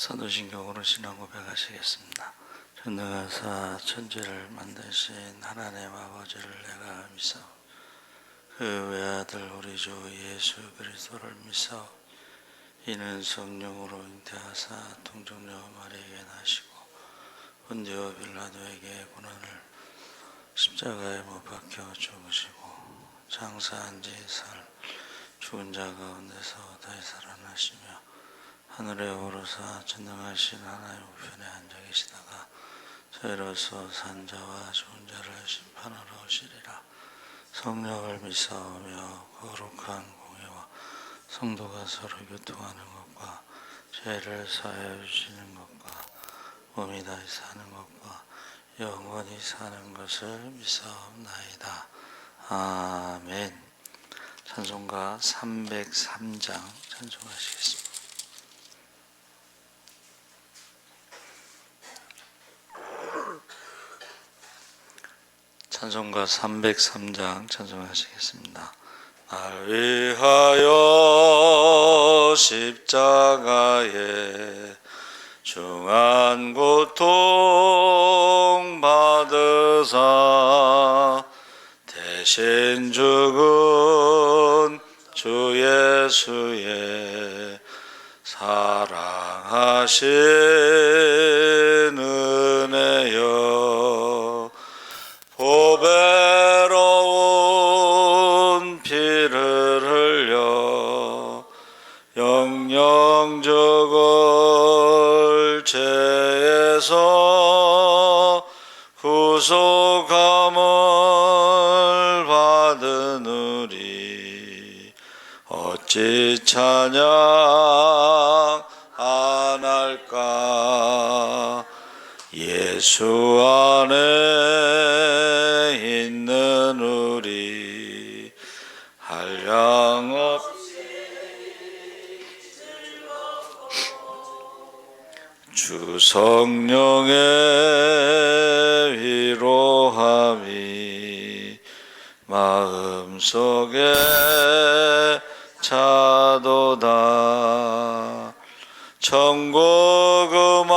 사도신경으로 신앙 고백하시겠습니다. 전능하사 천지를 만드신 하나님 아버지를 내가 믿사오. 그 외아들 우리 주 예수 그리스도를 믿사오. 이는 성령으로 잉태하사 동정녀 마리아에게 나시고 본디오 빌라도에게 고난을 십자가에 못 박혀 죽으시고 장사한 지 사흘 죽은 자 가운데서 다시 살아나시며 하늘에 오르사 전능하신 하나님 우편에 앉아 계시다가 저희로서 산 자와 죽은 자를 심판하러 오시리라. 성령을 믿사오며 거룩한 공예와 성도가 서로 교통하는 것과 죄를 사하여 주시는 것과 몸이 다시 사는 것과 영원히 사는 것을 믿사옵나이다. 아멘. 찬송가 303장 찬송하시겠습니다. 찬송가 303장 찬송하시겠습니다. 날 위하여 십자가에 중한 고통 받으사 대신 죽은 주 예수의 사랑하신 은혜여 보배로운 피를 흘려 영영 죽을 죄에서 구속함을 받은 우리 어찌 찬양 안 할까. 예수 안에 있는 우리 한량없이 주 성령의 위로함이 마음속에 차도다. 천국 음악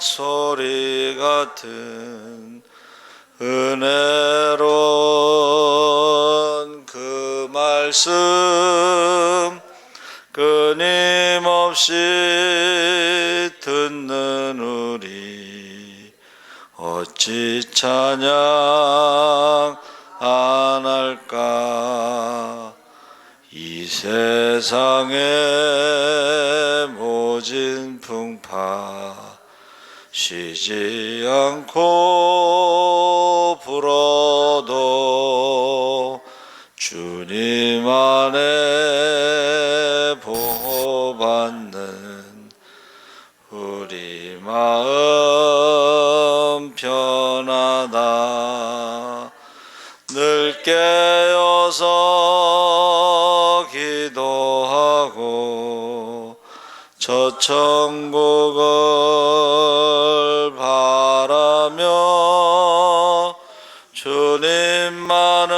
소리 같은 은혜로운 그 말씀 끊임없이 듣는 우리 어찌 찬양 안 할까. 이 세상의 모진 풍파 쉬지 않고 불어도 주님 안에 보호받는 우리 마음 편하다. 늘 깨어서 기도하고 저 천국을 바라며 주님만을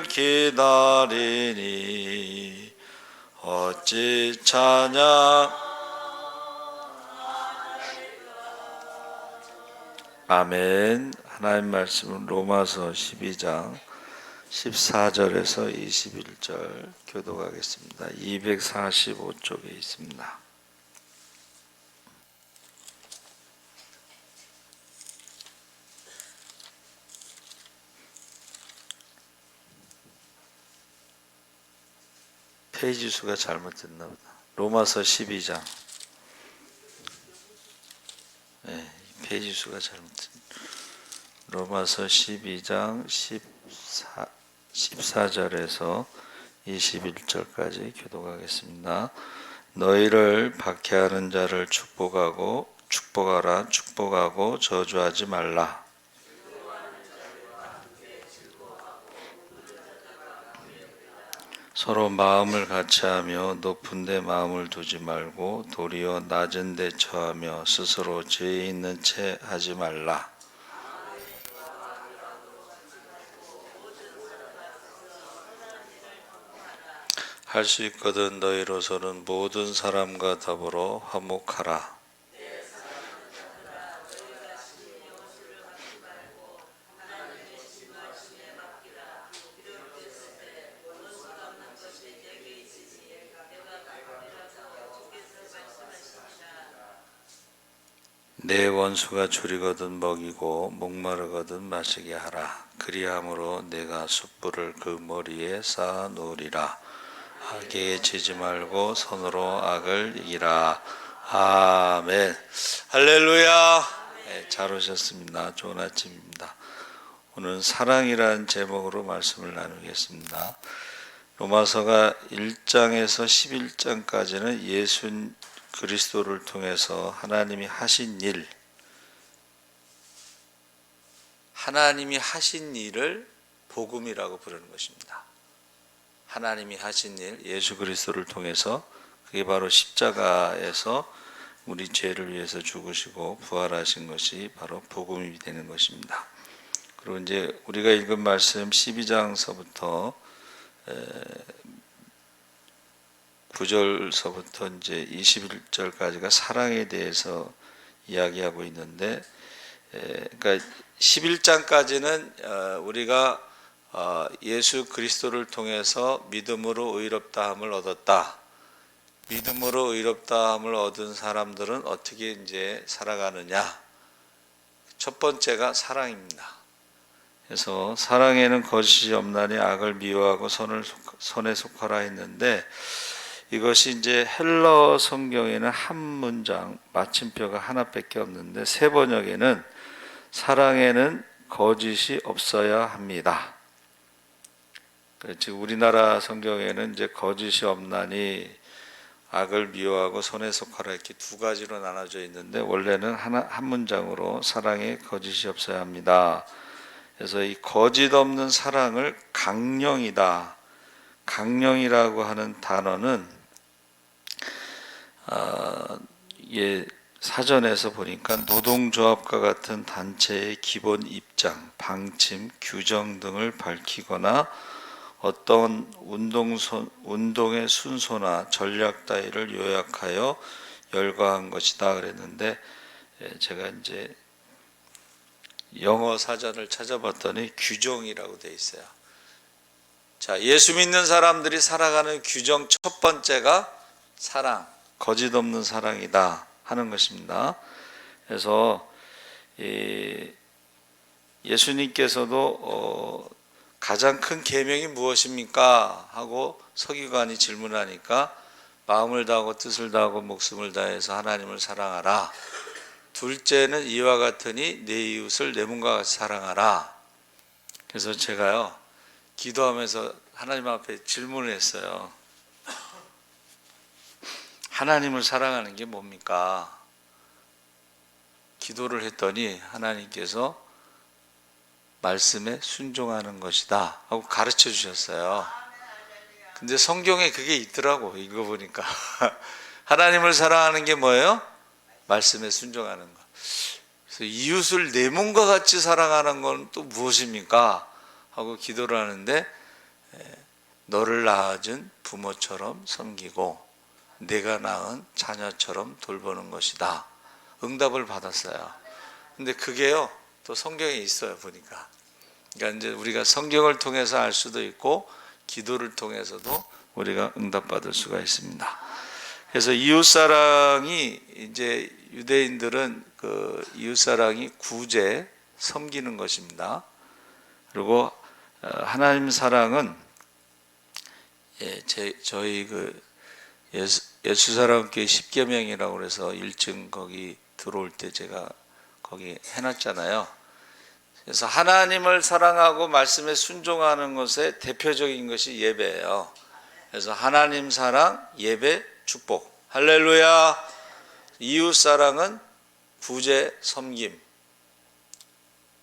기다리니 어찌 찬양. 아멘. 하나님 말씀은 로마서 12장 14절에서 21절 교독하겠습니다. 245쪽에 있습니다. 페이지 수가 잘못됐나 보다. 로마서 12장. 네, 페이지 수가 잘못됐나. 로마서 12장 14절에서 21절까지 교독하겠습니다. 너희를 박해하는 자를 축복하라. 축복하고 저주하지 말라. 서로 마음을 같이하며 높은 데 마음을 두지 말고 도리어 낮은 데 처하며 스스로 죄 있는 채 하지 말라. 할 수 있거든 너희로서는 모든 사람과 더불어 화목하라. 내 원수가 줄이거든 먹이고 목마르거든 마시게 하라. 그리함으로 내가 숯불을 그 머리에 쌓아 놓으리라. 악에 지지 말고 손으로 악을 이기라. 아멘. 할렐루야. 네, 잘 오셨습니다. 좋은 아침입니다. 오늘은 사랑이라는 제목으로 말씀을 나누겠습니다. 로마서가 1장에서 11장까지는 예수 그리스도를 통해서 하나님이 하신 일을 복음이라고 부르는 것입니다. 하나님이 하신 일, 예수 그리스도를 통해서, 그게 바로 십자가에서 우리 죄를 위해서 죽으시고 부활하신 것이 바로 복음이 되는 것입니다. 그리고 이제 우리가 읽은 말씀 12장서부터 9절서부터 이제 21절까지가 사랑에 대해서 이야기하고 있는데, 그러니까 11장까지는 우리가 예수 그리스도를 통해서 믿음으로 의롭다함을 얻었다. 믿음으로 의롭다함을 얻은 사람들은 어떻게 이제 살아가느냐? 첫 번째가 사랑입니다. 그래서 사랑에는 거짓이 없나니 악을 미워하고 선에 속하라 했는데, 이것이 이제 헬러 성경에는 한 문장 마침표가 하나밖에 없는데, 세 번역에는 사랑에는 거짓이 없어야 합니다. 즉 우리나라 성경에는 이제 거짓이 없나니 악을 미워하고 선에 속하라 이렇게 두 가지로 나눠져 있는데, 원래는 한 문장으로 사랑에 거짓이 없어야 합니다. 그래서 이 거짓 없는 사랑을 강령이다. 강령이라고 하는 단어는 사전에서 보니까 노동조합과 같은 단체의 기본 입장, 방침, 규정 등을 밝히거나 어떤 운동의 순서나 전략 따위를 요약하여 열거한 것이다 그랬는데, 제가 이제 영어 사전을 찾아봤더니 규정이라고 돼 있어요. 자, 예수 믿는 사람들이 살아가는 규정 첫 번째가 사랑, 거짓 없는 사랑이다 하는 것입니다. 그래서 예수님께서도 가장 큰 계명이 무엇입니까? 하고 서기관이 질문하니까 마음을 다하고 뜻을 다하고 목숨을 다해서 하나님을 사랑하라. 둘째는 이와 같으니 내 이웃을 내 몸과 같이 사랑하라. 그래서 제가요, 기도하면서 하나님 앞에 질문을 했어요. 하나님을 사랑하는 게 뭡니까? 기도를 했더니 하나님께서 말씀에 순종하는 것이다 하고 가르쳐 주셨어요. 근데 성경에 그게 있더라고, 읽어보니까. 하나님을 사랑하는 게 뭐예요? 말씀에 순종하는 것. 그래서 이웃을 내 몸과 같이 사랑하는 건 또 무엇입니까? 하고 기도를 하는데, 너를 낳아준 부모처럼 섬기고 내가 낳은 자녀처럼 돌보는 것이다. 응답을 받았어요. 근데 그게요, 또 성경에 있어요, 보니까. 그러니까 이제 우리가 성경을 통해서 알 수도 있고 기도를 통해서도 우리가 응답받을 수가 있습니다. 그래서 이웃사랑이, 이제 유대인들은 그 이웃사랑이 구제, 섬기는 것입니다. 그리고 하나님 사랑은 저희 그 예수사랑교회 10계명이라고 그래서 1층 거기 들어올 때 제가 거기 해놨잖아요. 그래서 하나님을 사랑하고 말씀에 순종하는 것의 대표적인 것이 예배예요. 그래서 하나님 사랑, 예배, 축복. 할렐루야. 이웃 사랑은 구제,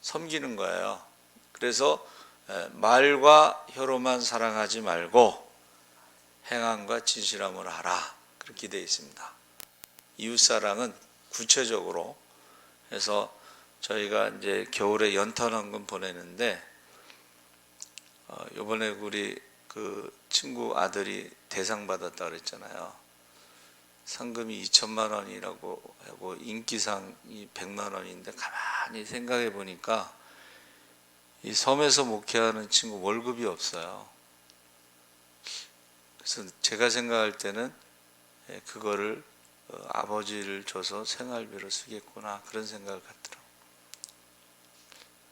섬기는 거예요. 그래서 말과 혀로만 사랑하지 말고 행함과 진실함으로 하라, 그렇게 되어 있습니다. 이웃 사랑은 구체적으로 해서 저희가 이제 겨울에 연탄원금 보내는데, 이번에 우리 그 친구 아들이 대상 받았다 그랬잖아요. 상금이 2천만 원이라고 하고 인기상이 100만 원인데 가만히 생각해 보니까 이 섬에서 목회하는 친구 월급이 없어요. 그래서 제가 생각할 때는 그거를 아버지를 줘서 생활비로 쓰겠구나 그런 생각을 갖더라고요.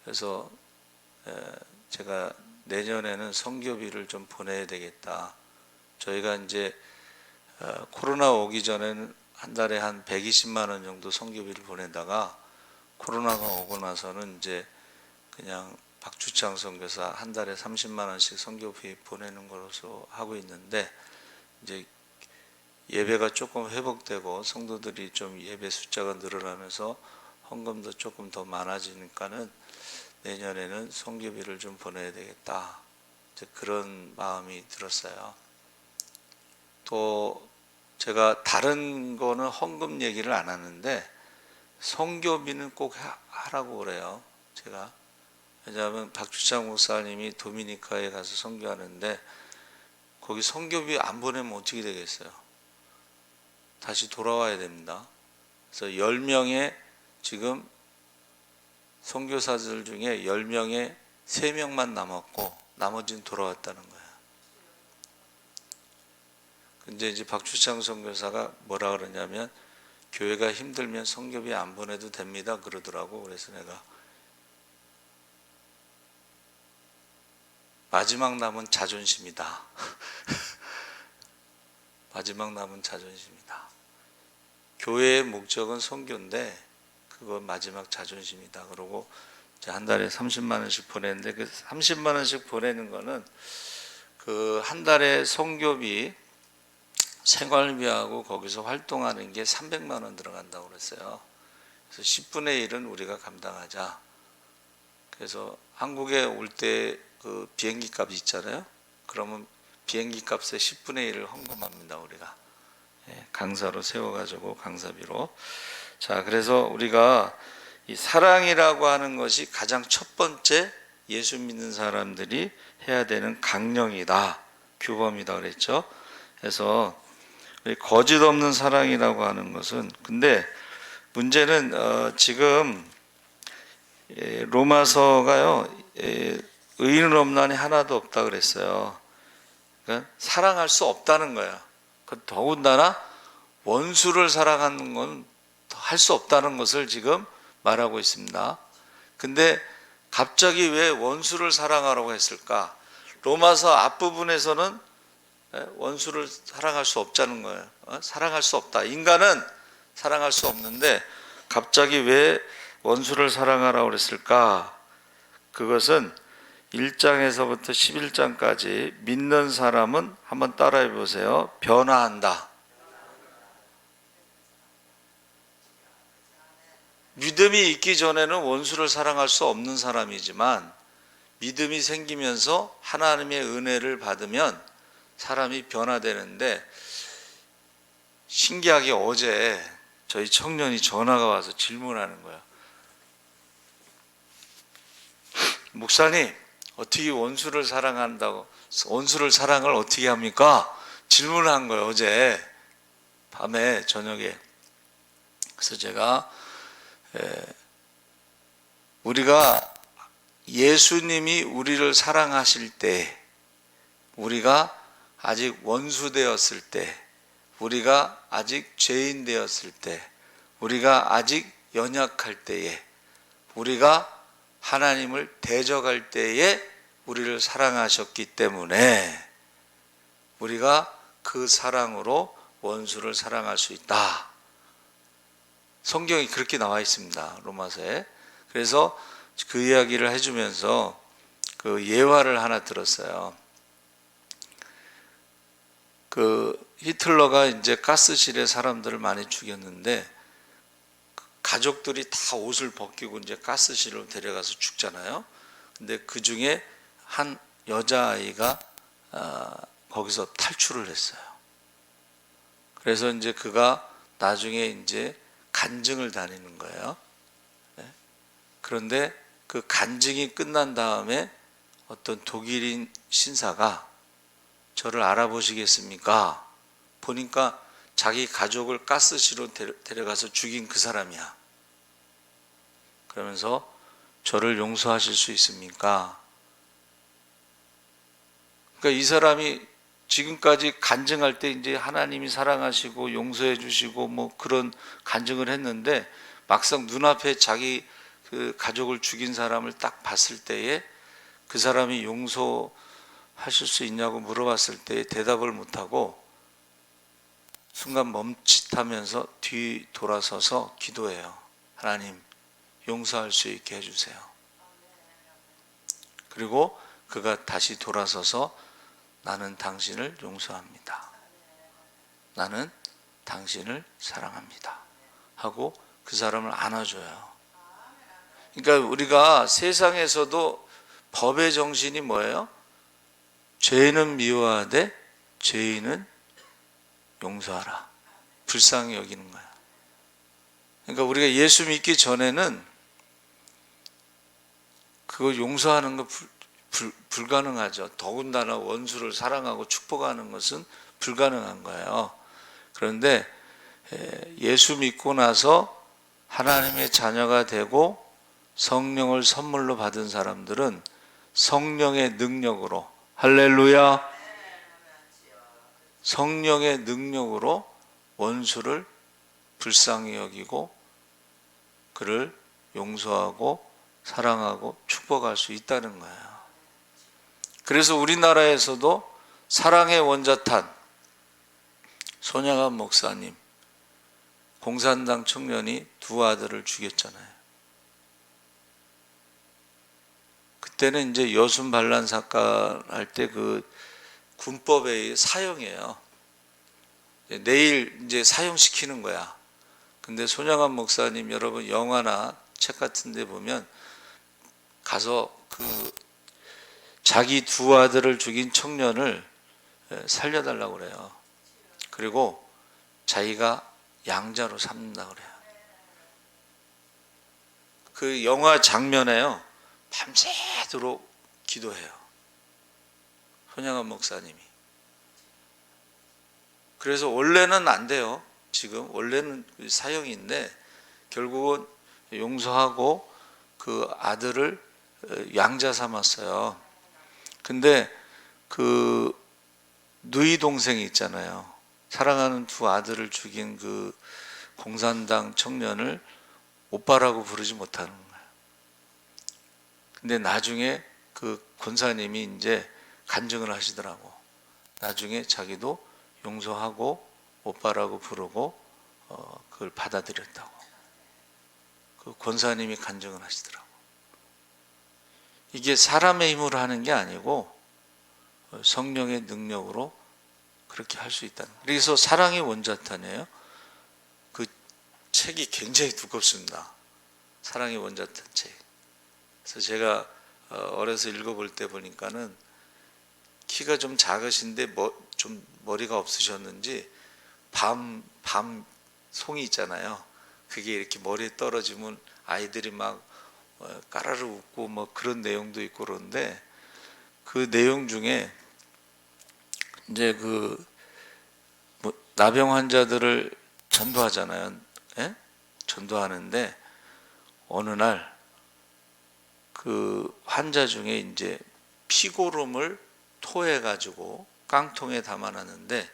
그래서 제가 내년에는 선교비를 좀 보내야 되겠다. 저희가 이제 코로나 오기 전에는 한 달에 한 120만 원 정도 선교비를 보내다가 코로나가 오고 나서는 이제 그냥 박주창 선교사 한 달에 30만 원씩 선교비 보내는 것으로 하고 있는데, 이제 예배가 조금 회복되고 성도들이 좀 예배 숫자가 늘어나면서 헌금도 조금 더 많아지니까는 내년에는 선교비를 좀 보내야 되겠다. 이제 그런 마음이 들었어요. 또 제가 다른 거는 헌금 얘기를 안 하는데 선교비는 꼭 하라고 그래요. 제가 왜냐하면 박주창 목사님이 도미니카에 가서 선교하는데 거기 선교비 안 보내면 어떻게 되겠어요? 다시 돌아와야 됩니다. 그래서 10명의 지금 선교사들 중에 10명에 3명만 남았고 나머지는 돌아왔다는 거예요. 근데 이제 박주창 선교사가 뭐라 그러냐면 교회가 힘들면 선교비 안 보내도 됩니다 그러더라고. 그래서 내가 마지막 남은 자존심이다. 마지막 남은 자존심이다. 교회의 목적은 선교인데 그거 마지막 자존심이다. 그러고 이제 한 달에 30만 원씩 보내는데 그 30만 원씩 보내는 거는 그 한 달에 선교비 생활비하고 거기서 활동하는 게 300만 원 들어간다고 그랬어요. 그래서 10분의 1은 우리가 감당하자. 그래서 한국에 올 때 그 비행기 값 있잖아요. 그러면 비행기 값의 10분의 1을 헌금합니다, 우리가. 강사로 세워가지고 강사비로. 자, 그래서 우리가 이 사랑이라고 하는 것이 가장 첫 번째 예수 믿는 사람들이 해야 되는 강령이다, 규범이다 그랬죠. 그래서 거짓 없는 사랑이라고 하는 것은, 근데 문제는 지금 로마서가요, 의인은 없나니 하나도 없다 그랬어요. 그러니까 사랑할 수 없다는 거야. 더군다나 원수를 사랑하는 건 할 수 없다는 것을 지금 말하고 있습니다. 근데 갑자기 왜 원수를 사랑하라고 했을까? 로마서 앞부분에서는 원수를 사랑할 수 없자는 거예요. 사랑할 수 없다. 인간은 사랑할 수 없는데 갑자기 왜 원수를 사랑하라고 그랬을까? 그것은 1장에서부터 11장까지 믿는 사람은 한번 따라해 보세요. 변화한다. 믿음이 있기 전에는 원수를 사랑할 수 없는 사람이지만 믿음이 생기면서 하나님의 은혜를 받으면 사람이 변화되는데, 신기하게 어제 저희 청년이 전화가 와서 질문하는 거야. 목사님, 어떻게 원수를 사랑한다고, 원수를 사랑을 어떻게 합니까? 질문한 거예요, 어제 밤에 저녁에. 그래서 제가 우리가 예수님이 우리를 사랑하실 때, 우리가 아직 원수 되었을 때, 우리가 아직 죄인 되었을 때, 우리가 아직 연약할 때에, 우리가 하나님을 대적할 때에 우리를 사랑하셨기 때문에 우리가 그 사랑으로 원수를 사랑할 수 있다. 성경이 그렇게 나와 있습니다, 로마서에. 그래서 그 이야기를 해주면서 그 예화를 하나 들었어요. 그 히틀러가 이제 가스실에 사람들을 많이 죽였는데 가족들이 다 옷을 벗기고 이제 가스실로 데려가서 죽잖아요. 근데 그 중에 한 여자아이가 거기서 탈출을 했어요. 그래서 이제 그가 나중에 이제 간증을 다니는 거예요. 그런데 그 간증이 끝난 다음에 어떤 독일인 신사가 저를 알아보시겠습니까? 보니까 자기 가족을 가스시로 데려가서 죽인 그 사람이야. 그러면서 저를 용서하실 수 있습니까? 그러니까 이 사람이 지금까지 간증할 때 이제 하나님이 사랑하시고 용서해 주시고 뭐 그런 간증을 했는데 막상 눈앞에 자기 그 가족을 죽인 사람을 딱 봤을 때에 그 사람이 용서하실 수 있냐고 물어봤을 때 대답을 못하고 순간 멈칫하면서 뒤 돌아서서 기도해요. 하나님, 용서할 수 있게 해주세요. 그리고 그가 다시 돌아서서 나는 당신을 용서합니다. 나는 당신을 사랑합니다. 하고 그 사람을 안아줘요. 그러니까 우리가 세상에서도 법의 정신이 뭐예요? 죄는 미워하되 죄인은 용서하라. 불쌍히 여기는 거야. 그러니까 우리가 예수 믿기 전에는 그거 용서하는 거 불가능하죠. 더군다나 원수를 사랑하고 축복하는 것은 불가능한 거예요. 그런데 예수 믿고 나서 하나님의 자녀가 되고 성령을 선물로 받은 사람들은 성령의 능력으로, 할렐루야, 성령의 능력으로 원수를 불쌍히 여기고 그를 용서하고 사랑하고 축복할 수 있다는 거예요. 그래서 우리나라에서도 사랑의 원자탄 손양한 목사님, 공산당 청년이 두 아들을 죽였잖아요. 그때는 이제 여순 반란 사건 할 때 그 군법의 사형이에요. 내일 이제 사형시키는 거야. 근데 손양한 목사님, 여러분 영화나 책 같은 데 보면 가서 그 자기 두 아들을 죽인 청년을 살려달라고 그래요. 그리고 자기가 양자로 삼는다고 그래요. 그 영화 장면에요. 밤새도록 기도해요. 손양한 목사님이. 그래서 원래는 안 돼요. 지금 원래는 사형인데 결국은 용서하고 그 아들을 양자 삼았어요. 근데 그 누이 동생이 있잖아요. 사랑하는 두 아들을 죽인 그 공산당 청년을 오빠라고 부르지 못하는 거예요. 근데 나중에 그 권사님이 이제 간증을 하시더라고. 나중에 자기도 용서하고 오빠라고 부르고 그걸 받아들였다고. 그 권사님이 간증을 하시더라고. 이게 사람의 힘으로 하는 게 아니고 성령의 능력으로 그렇게 할 수 있다는 거예요. 그래서 사랑의 원자탄이에요. 그 책이 굉장히 두껍습니다. 사랑의 원자탄 책. 그래서 제가 어려서 읽어볼 때 보니까는 키가 좀 작으신데 좀 머리가 없으셨는지 밤 송이 있잖아요. 그게 이렇게 머리에 떨어지면 아이들이 막 까라르 웃고 뭐 그런 내용도 있고 그런데 그 내용 중에 이제 그 뭐 나병 환자들을 전도하잖아요. 예? 전도하는데 어느 날 그 환자 중에 이제 피고름을 토해가지고 깡통에 담아놨는데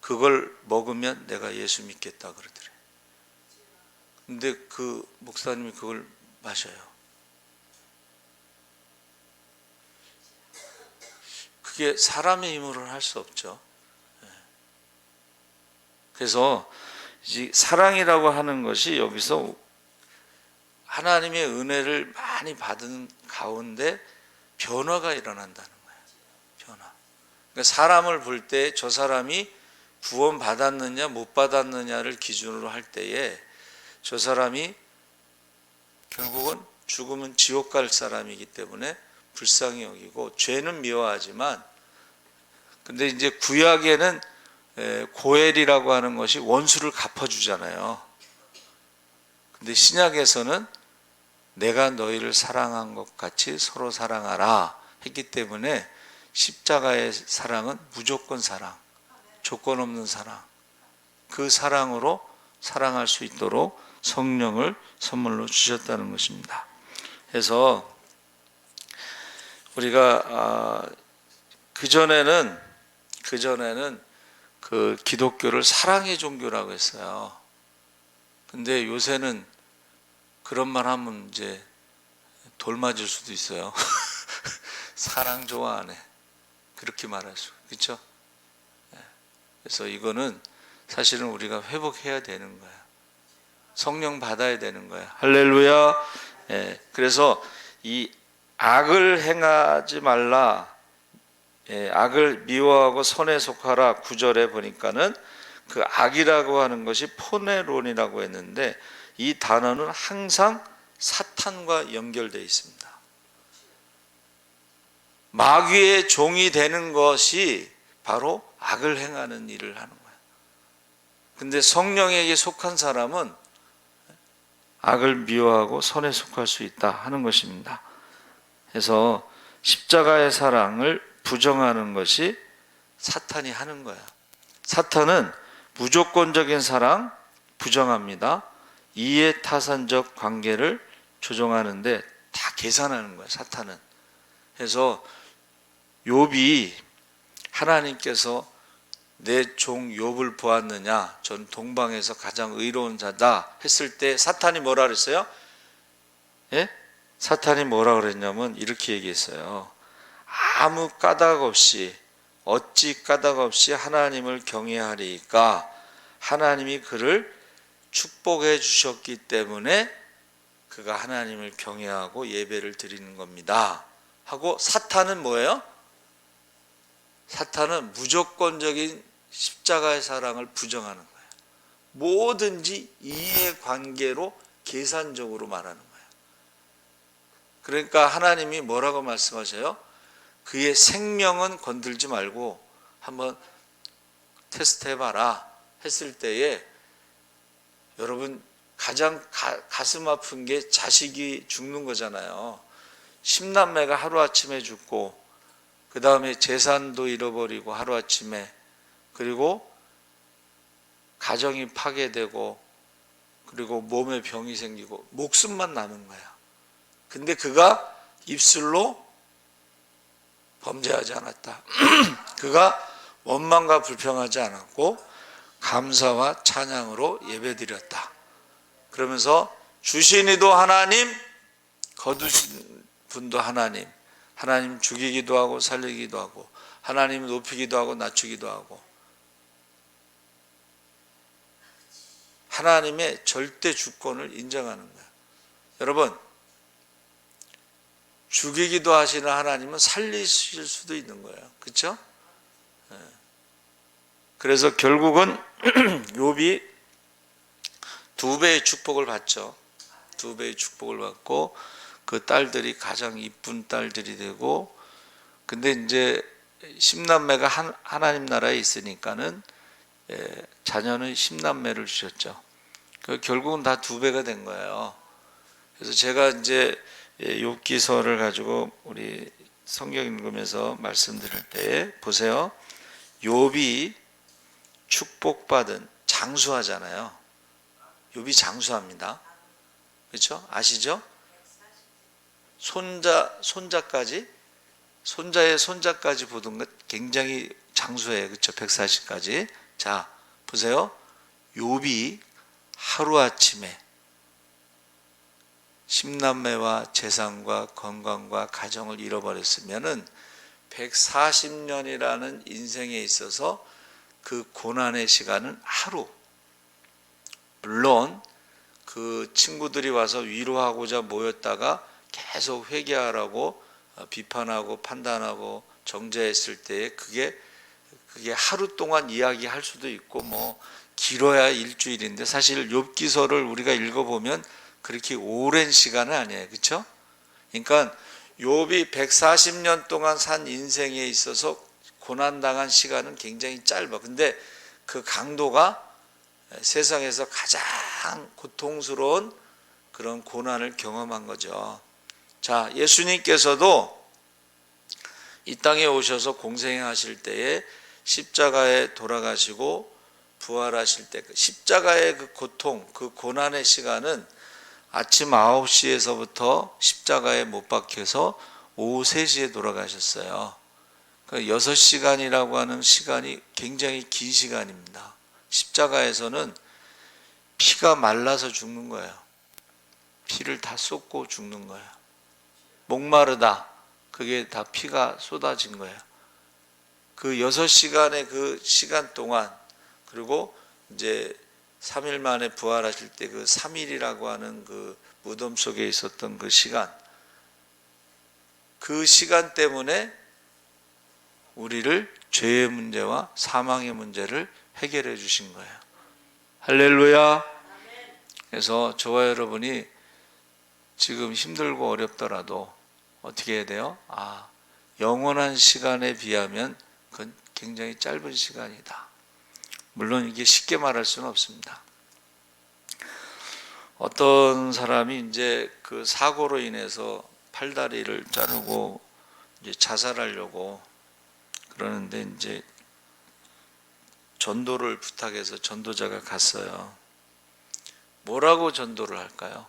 그걸 먹으면 내가 예수 믿겠다 그러더래. 근데 그 목사님이 그걸 마셔요. 그게 사람의 힘으로는 할 수 없죠. 그래서 이제 사랑이라고 하는 것이 여기서 하나님의 은혜를 많이 받은 가운데 변화가 일어난다는 거예요. 변화. 그러니까 사람을 볼 때 저 사람이 구원 받았느냐 못 받았느냐를 기준으로 할 때에 저 사람이 결국은 죽으면 지옥 갈 사람이기 때문에 불쌍히 여기고 죄는 미워하지만 근데 이제 구약에는 고엘이라고 하는 것이 원수를 갚아주잖아요. 근데 신약에서는 내가 너희를 사랑한 것 같이 서로 사랑하라 했기 때문에 십자가의 사랑은 무조건 사랑, 조건 없는 사랑. 그 사랑으로 사랑할 수 있도록 성령을 선물로 주셨다는 것입니다. 그래서 우리가 그전에는 그 기독교를 사랑의 종교라고 했어요. 근데 요새는 그런 말 하면 이제 돌 맞을 수도 있어요. 사랑 좋아하네. 그렇게 말할 수, 그렇죠? 그래서 이거는 사실은 우리가 회복해야 되는 거야. 성령 받아야 되는 거야. 할렐루야. 그래서 이 악을 행하지 말라. 악을 미워하고 선에 속하라. 9절에 보니까는 그 악이라고 하는 것이 포네론이라고 했는데 이 단어는 항상 사탄과 연결되어 있습니다. 마귀의 종이 되는 것이 바로 악을 행하는 일을 하는 거예요. 근데 성령에게 속한 사람은 악을 미워하고 선에 속할 수 있다 하는 것입니다. 그래서 십자가의 사랑을 부정하는 것이 사탄이 하는 거야. 사탄은 무조건적인 사랑 부정합니다. 이해타산적 관계를 조정하는데 다 계산하는 거야, 사탄은. 그래서 욥이 하나님께서 내 종 욥을 보았느냐, 전 동방에서 가장 의로운 자다 했을 때 사탄이 뭐라 그랬어요? 사탄이 뭐라 그랬냐면 이렇게 얘기했어요. 아무 까닭 없이, 어찌 까닭 없이 하나님을 경외하리까? 하나님이 그를 축복해 주셨기 때문에 그가 하나님을 경외하고 예배를 드리는 겁니다 하고, 사탄은 뭐예요? 사탄은 무조건적인 십자가의 사랑을 부정하는 거예요. 뭐든지 이해관계로 계산적으로 말하는 거예요. 그러니까 하나님이 뭐라고 말씀하셔요? 그의 생명은 건들지 말고 한번 테스트 해봐라 했을 때에, 여러분 가장 가슴 아픈 게 자식이 죽는 거잖아요. 10남매가 하루아침에 죽고, 그 다음에 재산도 잃어버리고 하루아침에, 그리고 가정이 파괴되고, 그리고 몸에 병이 생기고 목숨만 남은 거야. 근데 그가 입술로 범죄하지 않았다. 그가 원망과 불평하지 않았고 감사와 찬양으로 예배드렸다. 그러면서 주신 이도 하나님, 거두신 분도 하나님, 하나님 죽이기도 하고 살리기도 하고, 하나님 높이기도 하고 낮추기도 하고, 하나님의 절대 주권을 인정하는 거야. 여러분, 죽이기도 하시는 하나님은 살리실 수도 있는 거예요. 그렇죠? 그래서 결국은 욥이 2배의 축복을 받죠. 2배의 축복을 받고 그 딸들이 가장 이쁜 딸들이 되고, 근데 이제 10남매가 하나님 나라에 있으니까는 자녀는 10남매를 주셨죠. 결국은 다 2배가 된 거예요. 그래서 제가 이제 욥기서를 가지고 우리 성경 읽으면서 말씀드릴 때 보세요. 욥이 축복받은, 장수하잖아요. 욥이 장수합니다. 그렇죠? 아시죠? 손자의 손자까지 보던 것 굉장히 장수해요. 그렇죠? 140까지. 자, 보세요. 욥이 하루아침에 10남매와 재산과 건강과 가정을 잃어버렸으면은 140년이라는 인생에 있어서 그 고난의 시간은 하루. 물론 그 친구들이 와서 위로하고자 모였다가 계속 회개하라고 비판하고 판단하고 정죄했을 때에 그게 하루 동안 이야기할 수도 있고, 뭐 길어야 일주일인데, 사실 욥기서를 우리가 읽어보면 그렇게 오랜 시간은 아니에요. 그렇죠? 그러니까 욥이 140년 동안 산 인생에 있어서 고난당한 시간은 굉장히 짧아. 근데 그 강도가 세상에서 가장 고통스러운 그런 고난을 경험한 거죠. 자, 예수님께서도 이 땅에 오셔서 공생하실 때에 십자가에 돌아가시고 부활하실 때 그 십자가의 그 고통, 그 고난의 시간은 아침 9시에서부터 십자가에 못 박혀서 오후 3시에 돌아가셨어요. 그러니까 6시간이라고 하는 시간이 굉장히 긴 시간입니다. 십자가에서는 피가 말라서 죽는 거예요. 피를 다 쏟고 죽는 거예요. 목마르다. 그게 다 피가 쏟아진 거예요. 그 6시간의 그 시간 동안, 그리고 이제 3일 만에 부활하실 때 그 3일이라고 하는 그 무덤 속에 있었던 그 시간, 그 시간 때문에 우리를 죄의 문제와 사망의 문제를 해결해 주신 거예요. 할렐루야. 그래서 저와 여러분이 지금 힘들고 어렵더라도 어떻게 해야 돼요? 영원한 시간에 비하면 그건 굉장히 짧은 시간이다. 물론 이게 쉽게 말할 수는 없습니다. 어떤 사람이 이제 그 사고로 인해서 팔다리를 자르고 이제 자살하려고 그러는데 이제 전도를 부탁해서 전도자가 갔어요. 뭐라고 전도를 할까요?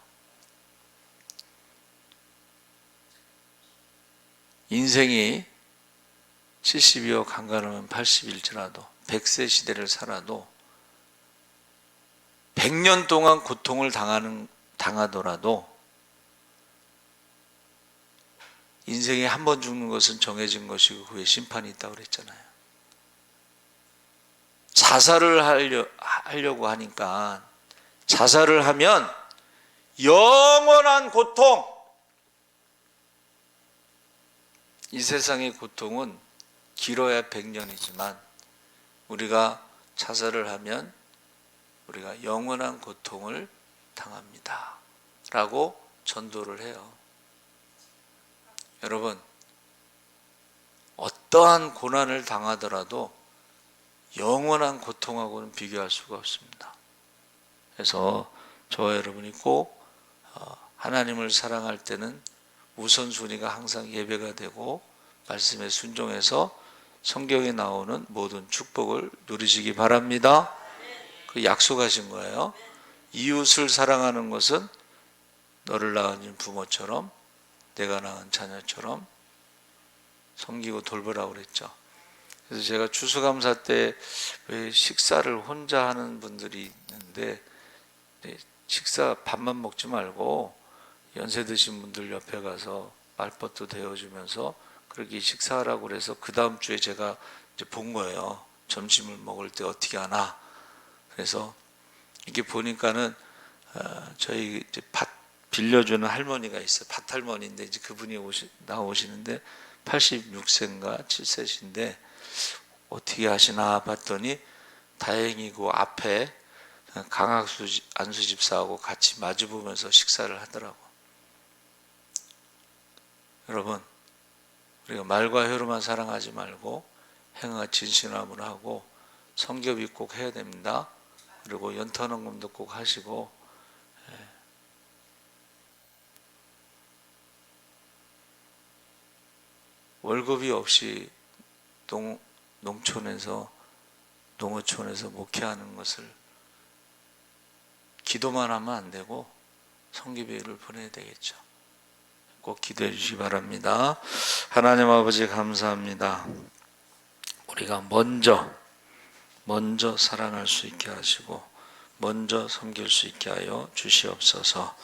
인생이 70이요 간간하면 80일지라도 100세 시대를 살아도 100년 동안 고통을 당하더라도 인생에 한 번 죽는 것은 정해진 것이고 그 후에 심판이 있다고 그랬잖아요. 자살을 하려고 하니까 자살을 하면 영원한 고통, 이 세상의 고통은 길어야 100년이지만 우리가 자살을 하면 우리가 영원한 고통을 당합니다 라고 전도를 해요. 여러분, 어떠한 고난을 당하더라도 영원한 고통하고는 비교할 수가 없습니다. 그래서 저와 여러분이 꼭 하나님을 사랑할 때는 우선순위가 항상 예배가 되고 말씀에 순종해서 성경에 나오는 모든 축복을 누리시기 바랍니다. 그 약속하신 거예요. 이웃을 사랑하는 것은 너를 낳은 부모처럼 내가 낳은 자녀처럼 섬기고 돌보라고 그랬죠. 그래서 제가 추수감사 때 왜 식사를 혼자 하는 분들이 있는데 식사 밥만 먹지 말고 연세 드신 분들 옆에 가서 말벗도 데워주면서 그렇게 식사하라고 그래서 그 다음 주에 제가 이제 본 거예요. 점심을 먹을 때 어떻게 하나. 그래서 이렇게 보니까는 저희 이제 밭 빌려주는 할머니가 있어요. 밭 할머니인데 이제 그분이 나오시는데 86세인가 7세신데 어떻게 하시나 봤더니 다행히 그 앞에 강학수 안수 집사하고 같이 마주보면서 식사를 하더라고. 여러분, 우리가 말과 혀로만 사랑하지 말고 행과 진실함으로 하고 성교비 꼭 해야 됩니다. 그리고 연탄헌금도 꼭 하시고 월급이 없이 농촌에서 농어촌에서 목회하는 것을 기도만 하면 안 되고 성교비를 보내야 되겠죠. 꼭 기도해 주시기 바랍니다. 하나님 아버지 감사합니다. 우리가 먼저 사랑할 수 있게 하시고 먼저 섬길 수 있게 하여 주시옵소서.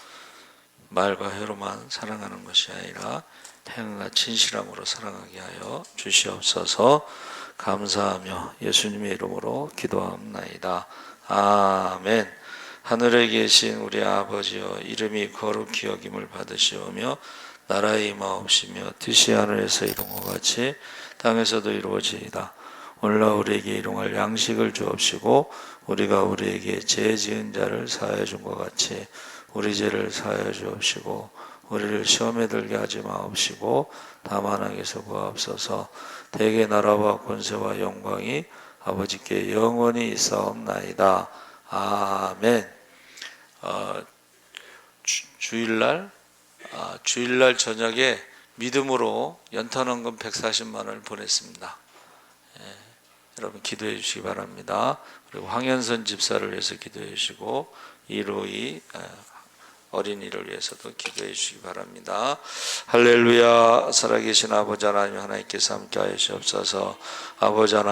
말과 혀로만 사랑하는 것이 아니라 행과 진실함으로 사랑하게 하여 주시옵소서. 감사하며 예수님의 이름으로 기도합나이다. 아멘. 하늘에 계신 우리 아버지여, 이름이 거룩히 여김을 받으시오며 나라의 임하옵시며 뜻이 하늘에서 이룬 것 같이 땅에서도 이루어지이다. 오늘날 우리에게 일용할 양식을 주옵시고 우리가 우리에게 죄 지은 자를 사하여 준 것 같이 우리 죄를 사하여 주옵시고 우리를 시험에 들게 하지 마옵시고 다만 악에서 구하옵소서. 대개 나라와 권세와 영광이 아버지께 영원히 있사옵나이다. 아멘. 주일날 저녁에 믿음으로 연탄원금 140만 원을 보냈습니다. 여러분 기도해 주시기 바랍니다. 그리고 황현선 집사를 위해서 기도해 주시고 이로이 어린이를 위해서도 기도해 주시기 바랍니다. 할렐루야. 살아계신 아버지 하나님, 하나님께서 함께 하시옵소서. 아버지 하나님,